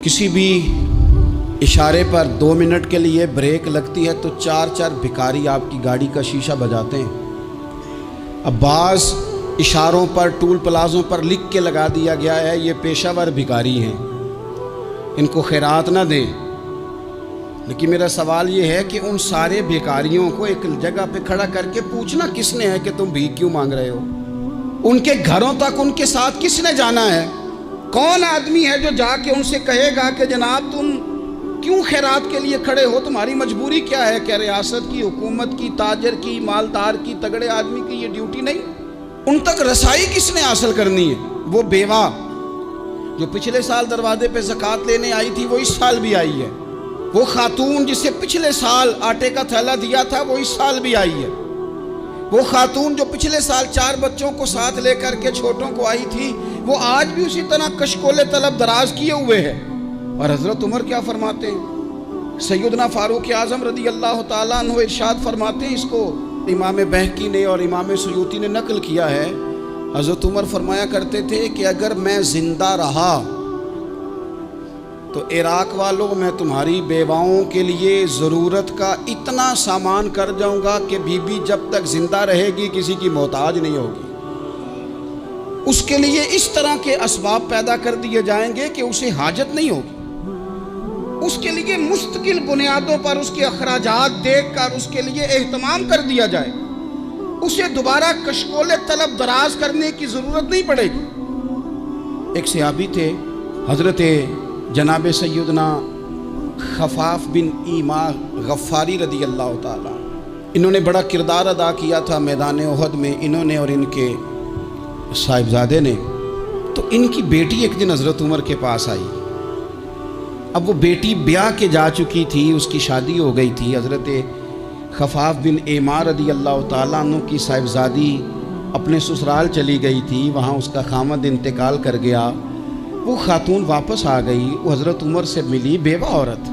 किसी भी इशारे पर 2 मिनट के लिए ब्रेक लगती है तो 4 भिखारी आपकी गाड़ी का शीशा बजाते हैं। अब बाज़ इशारों पर, टूल प्लाज़ों पर लिख के लगा दिया गया है ये पेशावर भिखारी हैं, इनको खैरात ना दें। लेकिन मेरा सवाल ये है कि उन सारे भिखारियों को एक जगह पे खड़ा करके पूछना किसने है कि तुम भीख क्यों मांग रहे हो? उनके घरों तक उनके साथ किसने जाना है? कौन आदमी है जो जाके उनसे कहेगा कि जनाब तुम क्यों खैरात के लिए खड़े हो, तुम्हारी मजबूरी क्या है? क्या रियासत की, हुकूमत की, ताजर की, मालदार की, तगड़े आदमी की ये ड्यूटी नहीं? उन तक रसाई किसने हासिल करनी है? वो बेवा जो पिछले साल दरवाजे पे ज़कात लेने आई थी वो इस साल भी आई है। वो खातून जिसे पिछले साल आटे का थैला दिया था वो इस साल भी आई है। वो खातून जो पिछले साल 4 बच्चों को साथ लेकर के छोटों को आई थी वो आज भी उसी तरह कशकोले तलब दराज किए हुए है। और हज़रत उमर क्या फरमाते हैं? सैयदना फारूक आज़म रदी अल्लाह ताला अन्हु इरशाद फरमाते हैं, इसको इमाम बहकी ने और इमाम सुयूती ने नकल किया है। हज़रत उमर फरमाया करते थे कि अगर मैं ज़िंदा रहा तो इराक वालों मैं तुम्हारी बेवाओं के लिए ज़रूरत का इतना सामान कर जाऊंगा कि बीबी जब तक ज़िंदा रहेगी किसी की मोहताज नहीं होगी। उसके लिए इस तरह के असबाब पैदा कर दिए जाएंगे कि उसे हाजत नहीं होगी। उसके लिए मुस्तकिल बुनियादों पर उसके अखराजात देख कर उसके लिए एहतमाम कर दिया जाए। उसे दोबारा कशकोले तलब दराज करने की ज़रूरत नहीं पड़ेगी। एक सहाबी थे हज़रत जनाब सैयदना खफाफ बिन ईमा गफ़ारी रदी अल्लाह ताला। इन्होंने बड़ा किरदार अदा किया था मैदान उहद में, इन्होंने और इनके साहिबजादे ने। तो इनकी बेटी एक दिन हज़रत उमर के पास आई। अब वो बेटी ब्याह के जा चुकी थी, उसकी शादी हो गई थी। हज़रत खफाफ बिन ईमा रदी अल्लाह ताला अन्हु की साहिबजादी अपने ससुराल चली गई थी, वहाँ उसका खामद इंतकाल कर गया। वो खातून वापस आ गई, वो हज़रत उमर से मिली, बेवा औरत।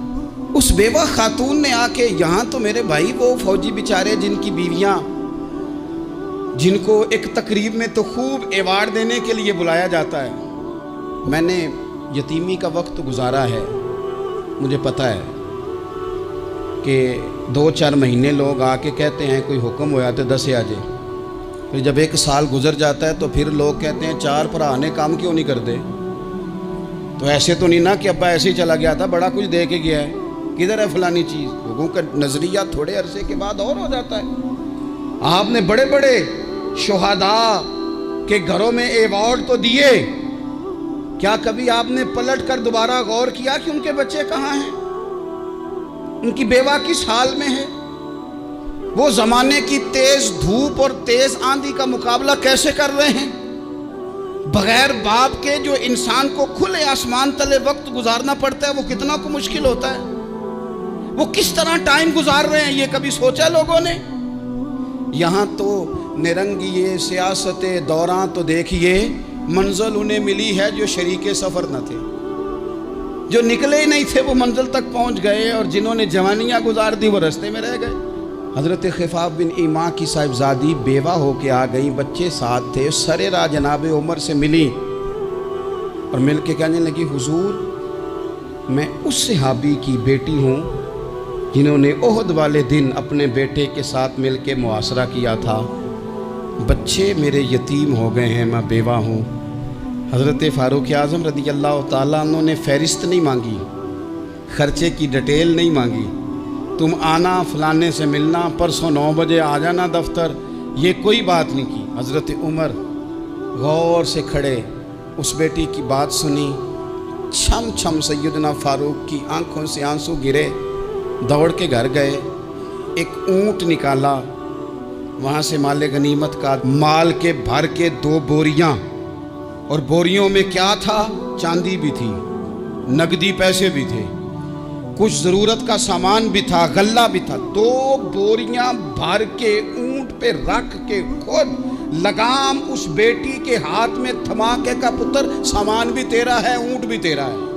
उस बेवा खातून ने आके, यहाँ तो मेरे भाई वो फौजी बेचारे जिनकी बीवियाँ, जिनको एक तकरीब में तो खूब एवार्ड देने के लिए बुलाया जाता है। मैंने यतीमी का वक्त गुजारा है, मुझे पता है कि 2-4 महीने लोग आके कहते हैं कोई हुक्म होया तो 10 आ जाए। फिर जब 1 साल गुजर जाता है तो फिर लोग कहते हैं 4 भरा ने काम क्यों नहीं करते। तो ऐसे तो नहीं ना कि अब्बा ऐसे ही चला गया था, बड़ा कुछ दे के गया है, किधर है फलानी चीज़। लोगों का नज़रिया थोड़े अरसे के बाद और हो जाता है। आपने बड़े बड़े शुहदा के घरों में एवार्ड तो दिए, क्या कभी आपने पलट कर दोबारा गौर किया कि उनके बच्चे कहाँ हैं, उनकी बेवा किस हाल में है? वो ज़माने की तेज़ धूप और तेज़ आंधी का मुकाबला कैसे कर रहे हैं? बगैर बाप के जो इंसान को खुले आसमान तले वक्त गुजारना पड़ता है वो कितना को मुश्किल होता है। वो किस तरह टाइम गुजार रहे हैं ये कभी सोचा लोगों ने? यहाँ तो निरंगी सियासत दौरान तो देखिए मंजिल उन्हें मिली है जो शरीके सफ़र न थे, जो निकले ही नहीं थे वो मंजिल तक पहुँच गए, और जिन्होंने जवानियाँ गुजार दी वो रास्ते में रह गए। हज़रत खफाफ बिन ईमा की साहिबजादी बेवा होके आ गई, बच्चे साथ थे। सरेरा जनाब उमर से मिली और मिल के कहने लगी, हुजूर मैं उस सहाबी की बेटी हूँ जिन्होंने ओहद वाले दिन अपने बेटे के साथ मिल के मुआसरा किया था। बच्चे मेरे यतीम हो गए हैं, मैं बेवा हूँ। हज़रत फारूक आज़म रदी अल्लाह ताला अन्हु ने फ़हरिस्त नहीं मांगी, ख़र्चे की डिटेल नहीं मांगी, तुम आना फलाने से मिलना, परसों 9 बजे आ जाना दफ्तर, ये कोई बात नहीं की। हज़रत उमर गौर से खड़े उस बेटी की बात सुनी। छम छम सैयदना फारूक की आंखों से आंसू गिरे, दौड़ के घर गए, एक ऊँट निकाला, वहाँ से माले गनीमत का माल के भर के 2 बोरियाँ, और बोरियों में क्या था? चांदी भी थी, नकदी पैसे भी थे, कुछ ज़रूरत का सामान भी था, गल्ला भी था। 2 बोरियां भर के ऊंट पे रख के खुद लगाम उस बेटी के हाथ में थमा के का पुत्र सामान भी तेरा है, ऊंट भी तेरा है।